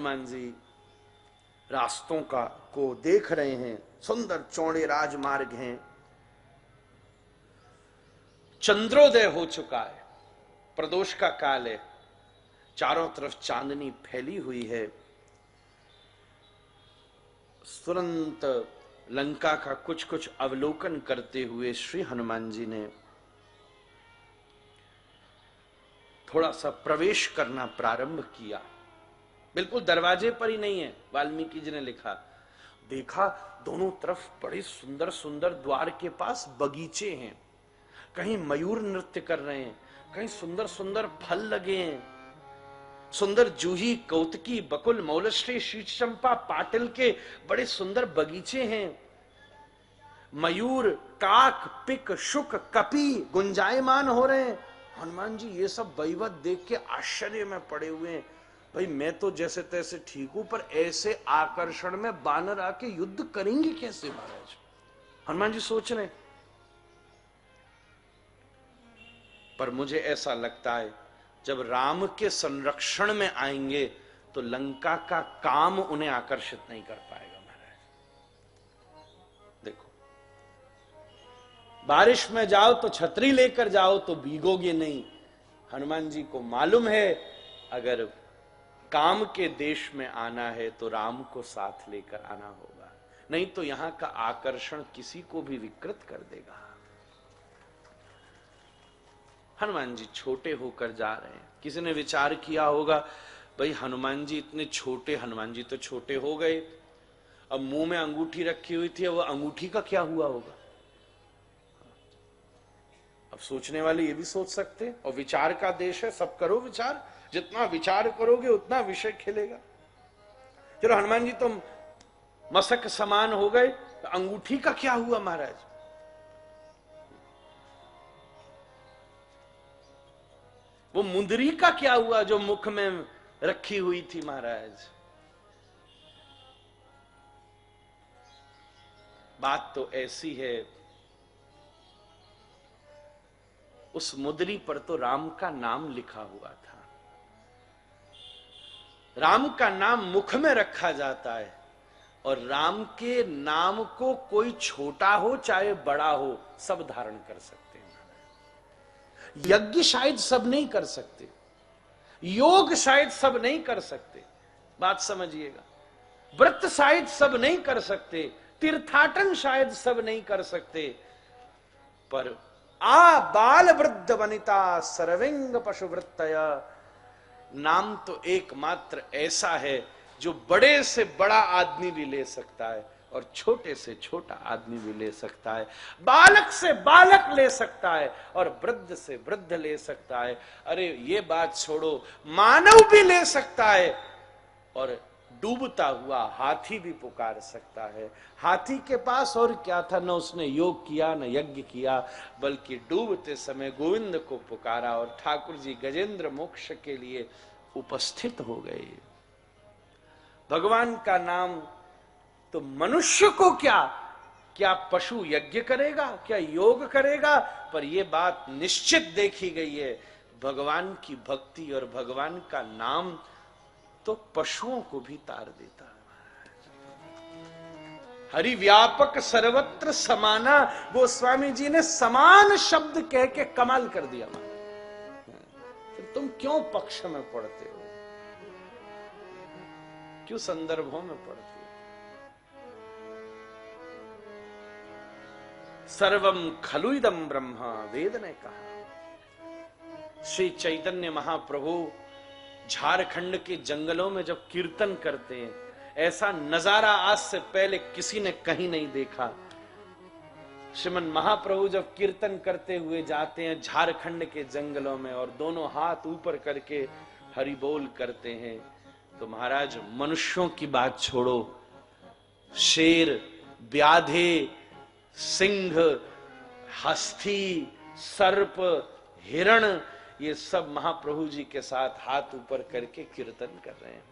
हनुमान जी रास्तों को देख रहे हैं। सुंदर चौड़े राजमार्ग हैं, चंद्रोदय हो चुका है, प्रदोष का काल है, चारों तरफ चांदनी फैली हुई है। तुरंत लंका का कुछ कुछ अवलोकन करते हुए श्री हनुमान जी ने थोड़ा सा प्रवेश करना प्रारंभ किया। बिल्कुल दरवाजे पर ही नहीं है, वाल्मीकि जी ने लिखा, देखा दोनों तरफ बड़े सुंदर सुंदर द्वार के पास बगीचे हैं, कहीं मयूर नृत्य कर रहे हैं, कहीं सुंदर सुंदर फल लगे हैं, सुंदर जूही, कौतकी, बकुल, मौलश्री, शीतचंपा, पाटिल के बड़े सुंदर बगीचे हैं। मयूर, काक, पिक, शुक, कपी गुंजायमान हो रहे हैं। हनुमान जी ये सब वैभव देख के आश्चर्य में पड़े हुए हैं। भाई मैं तो जैसे तैसे ठीक हूं, पर ऐसे आकर्षण में बानर आके युद्ध करेंगे कैसे महाराज? हनुमान जी सोच रहे हैं। पर मुझे ऐसा लगता है जब राम के संरक्षण में आएंगे तो लंका का काम उन्हें आकर्षित नहीं कर पाएगा महाराज। देखो, बारिश में जाओ तो छतरी लेकर जाओ तो भीगोगे नहीं। हनुमान जी को मालूम है अगर काम के देश में आना है तो राम को साथ लेकर आना होगा, नहीं तो यहां का आकर्षण किसी को भी विकृत कर देगा। हनुमान जी छोटे होकर जा रहे हैं। किसी ने विचार किया होगा, भाई हनुमान जी इतने छोटे, हनुमान जी तो छोटे हो गए, अब मुंह में अंगूठी रखी हुई थी, वो अंगूठी का क्या हुआ होगा? अब सोचने वाले ये भी सोच सकते हैं, और विचार का देश है, सब करो विचार, जितना विचार करोगे उतना विषय खिलेगा। चलो हनुमान जी तो मशक समान हो गए, तो अंगूठी का क्या हुआ महाराज? वो मुंदरी का क्या हुआ जो मुख में रखी हुई थी महाराज? बात तो ऐसी है, उस मुद्री पर तो राम का नाम लिखा हुआ था। राम का नाम मुख में रखा जाता है, और राम के नाम को कोई छोटा हो चाहे बड़ा हो सब धारण कर सकते हैं। यज्ञ शायद सब नहीं कर सकते, योग शायद सब नहीं कर सकते, बात समझिएगा। व्रत शायद सब नहीं कर सकते, तीर्थाटन शायद सब नहीं कर सकते, पर आ बाल वृद्ध वनिता सर्विंग पशुवृत्तय, नाम तो एकमात्र ऐसा है जो बड़े से बड़ा आदमी भी ले सकता है और छोटे से छोटा आदमी भी ले सकता है, बालक से बालक ले सकता है और वृद्ध से वृद्ध ले सकता है। अरे ये बात छोड़ो, मानव भी ले सकता है और डूबता हुआ हाथी भी पुकार सकता है। हाथी के पास और क्या था, न उसने योग किया न यज्ञ किया, बल्कि डूबते समय गोविंद को पुकारा और ठाकुर जी गजेंद्र मोक्ष के लिए उपस्थित हो गए। भगवान का नाम तो मनुष्य को क्या पशु यज्ञ करेगा, क्या योग करेगा, पर यह बात निश्चित देखी गई है, भगवान की भक्ति और भगवान का नाम तो पशुओं को भी तार देता है। हरि व्यापक सर्वत्र समाना, गोस्वामी जी ने समान शब्द कह के कमाल कर दिया। फिर तुम क्यों पक्ष में पढ़ते हो, क्यों संदर्भों में पढ़ते हो? सर्वम खलु इदं ब्रह्म, वेद ने कहा। श्री चैतन्य महाप्रभु झारखंड के जंगलों में जब कीर्तन करते हैं, ऐसा नजारा आज से पहले किसी ने कहीं नहीं देखा। श्रीमन महाप्रभु जब कीर्तन करते हुए जाते हैं झारखंड के जंगलों में और दोनों हाथ ऊपर करके हरि बोल करते हैं, तो महाराज मनुष्यों की बात छोड़ो, शेर, व्याधे, सिंह, हस्ती, सर्प, हिरण, ये सब महाप्रभु जी के साथ हाथ ऊपर करके कीर्तन कर रहे हैं।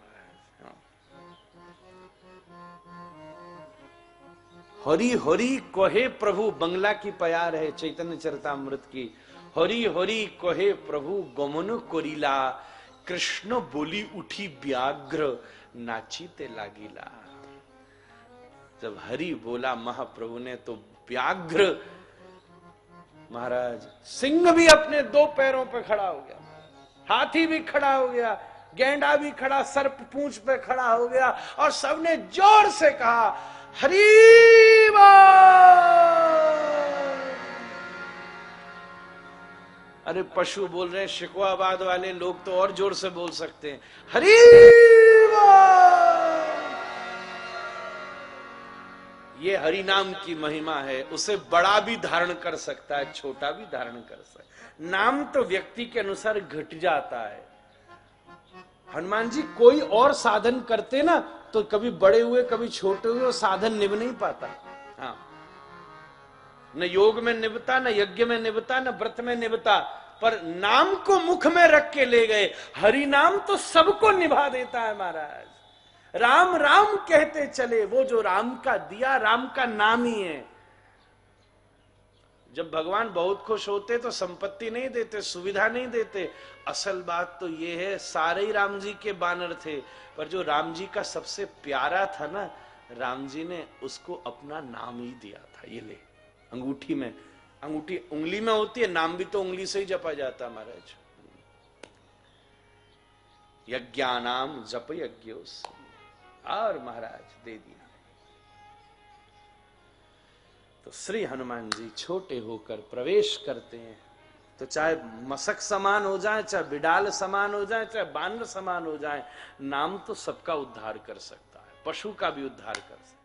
हरि हरि कोहे प्रभु, बंगला की प्यार है चैतन्य चरितामृत की। हरि हरि कोहे प्रभु गमन कोरिला, कृष्ण बोली उठी व्याघ्र नाचीते लागिला। जब हरि बोला महाप्रभु ने तो व्याघ्र महाराज सिंह भी अपने दो पैरों पे खड़ा हो गया, हाथी भी खड़ा हो गया, गैंडा भी खड़ा, सर्प पूंछ पे खड़ा हो गया और सबने जोर से कहा हरि बोल। अरे पशु बोल रहे हैं, शिकवाबाद वाले लोग तो और जोर से बोल सकते हैं हरि बोल। ये हरि नाम की महिमा है, उसे बड़ा भी धारण कर सकता है, छोटा भी धारण कर सकता है। नाम तो व्यक्ति के अनुसार घट जाता है। हनुमान जी कोई और साधन करते ना तो कभी बड़े हुए कभी छोटे हुए, साधन निभ नहीं पाता। हाँ, न योग में निभता, न यज्ञ में निभता, न व्रत में निभता, पर नाम को मुख में रख के ले गए। हरि नाम तो सबको निभा देता है महाराज। राम राम कहते चले, वो जो राम का दिया राम का नाम ही है। जब भगवान बहुत खुश होते तो संपत्ति नहीं देते, सुविधा नहीं देते। असल बात तो ये है, सारे ही राम जी के बानर थे, पर जो राम जी का सबसे प्यारा था ना, राम जी ने उसको अपना नाम ही दिया था। ये ले, अंगूठी में, अंगूठी उंगली में होती है, नाम भी तो उंगली से ही जपा जाता महाराज। यज्ञानाम जप यज्ञोस, और महाराज दे दिया। तो श्री हनुमान जी छोटे होकर प्रवेश करते हैं, तो चाहे मशक समान हो जाए, चाहे बिडाल समान हो जाए, चाहे बानर समान हो जाए, नाम तो सबका उद्धार कर सकता है, पशु का भी उद्धार कर सकता है।